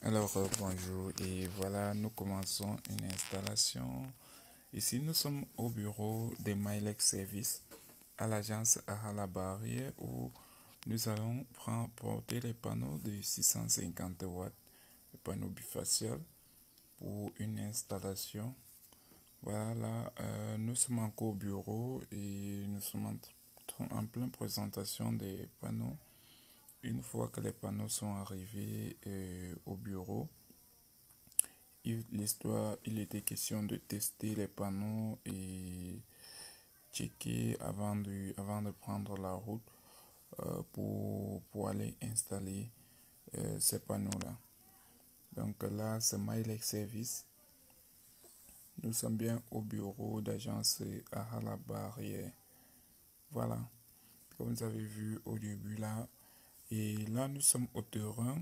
Bonjour et voilà, nous commençons une installation. Ici, nous sommes au bureau de Milex Service à l'agence Ahala Barrière où nous allons porter les panneaux de 650 watts, les panneaux bifaciaux pour une installation. Voilà, nous sommes encore au bureau et nous sommes en pleine présentation des panneaux. Une fois que les panneaux sont arrivés au bureau, il était question de tester les panneaux et checker avant de prendre la route pour aller installer ces panneaux-là. Donc là, c'est Milex Service. Nous sommes bien au bureau d'agence à la Barrière. Voilà, comme vous avez vu au début là. Et là, nous sommes au terrain.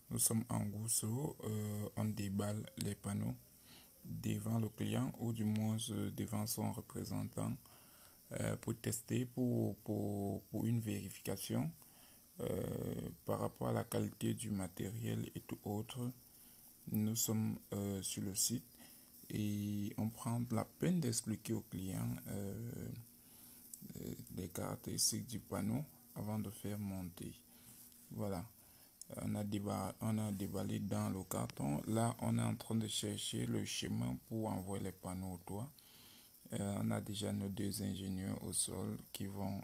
Nous sommes en gousseau. On déballe les panneaux devant le client ou du moins devant son représentant pour tester, pour une vérification par rapport à la qualité du matériel et tout autre. Nous sommes sur le site et on prend la peine d'expliquer au client les caractéristiques du panneau avant de faire monter. Voilà. On a déballé dans le carton. Là, on est en train de chercher le chemin pour envoyer les panneaux au toit. On a déjà nos deux ingénieurs au sol qui vont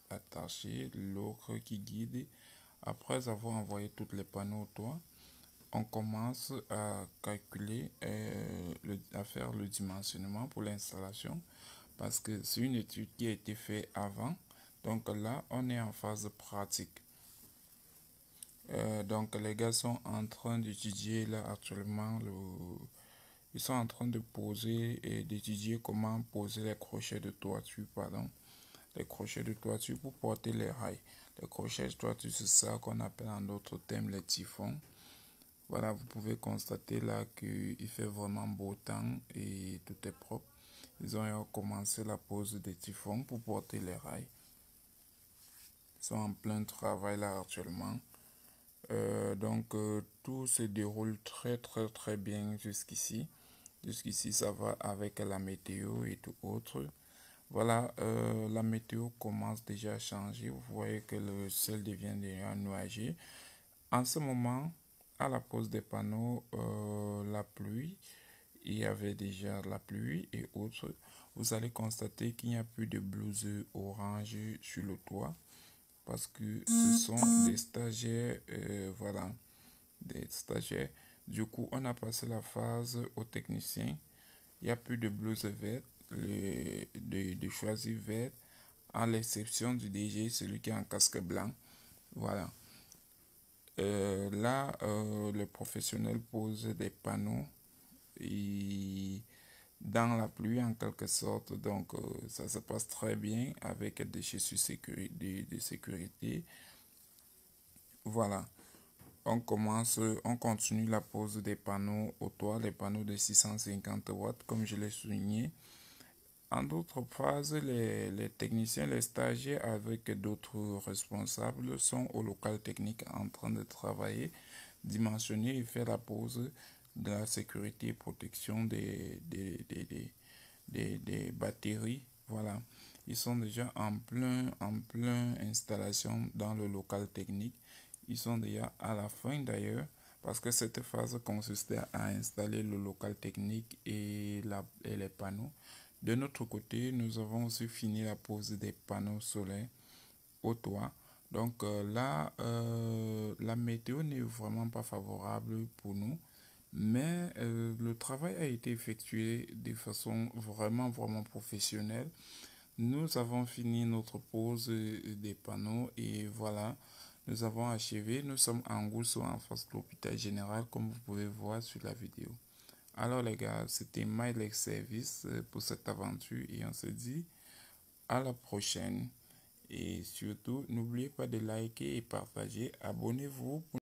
attacher l'autre qui guide. Après avoir envoyé tous les panneaux au toit, on commence à calculer, à faire le dimensionnement pour l'installation parce que c'est une étude qui a été faite avant. Donc là, on est en phase pratique. Donc les gars sont en train d'étudier là actuellement ils sont en train de poser et d'étudier comment poser les crochets de toiture, pardon, les crochets de toiture pour porter les rails. Les crochets de toiture, c'est ça qu'on appelle en d'autres termes les typhons. Voilà, vous pouvez constater là qu'il fait vraiment beau temps et tout est propre. Ils ont commencé la pose des typhons pour porter les rails. Ils sont en plein travail là actuellement. Tout se déroule très bien jusqu'ici. Jusqu'ici ça va avec la météo et tout autre. Voilà, la météo commence déjà à changer. Vous voyez que le ciel devient déjà nuagé. En ce moment, à la pose des panneaux, la pluie, il y avait déjà la pluie et autres. Vous allez constater qu'il n'y a plus de blouse orange sur le toit parce que ce sont des stagiaires, voilà, des stagiaires. Du coup, on a passé la phase aux techniciens. Il n'y a plus de blouse verte, de choisir vert, à l'exception du DG, celui qui a un casque blanc. Voilà. Le professionnel pose des panneaux et dans la pluie en quelque sorte. Donc, ça se passe très bien avec des chaussures de sécurité. Voilà. On continue la pose des panneaux au toit, les panneaux de 650 watts, comme je l'ai souligné. En d'autres phases, les techniciens, les stagiaires avec d'autres responsables sont au local technique en train de travailler, dimensionner et faire la pose de la sécurité et protection des batteries. Voilà. Ils sont déjà en plein installation dans le local technique. Ils sont déjà à la fin d'ailleurs parce que cette phase consistait à installer le local technique et les panneaux. De notre côté, nous avons aussi fini la pose des panneaux solaires au toit. Donc la météo n'est vraiment pas favorable pour nous, mais le travail a été effectué de façon vraiment professionnelle. Nous avons fini notre pose des panneaux et voilà, nous avons achevé. Nous sommes en Gousso en face de l'hôpital général, comme vous pouvez voir sur la vidéo. Alors les gars, c'était Milex Service pour cette aventure et on se dit à la prochaine. Et surtout, n'oubliez pas de liker et partager. Abonnez-vous.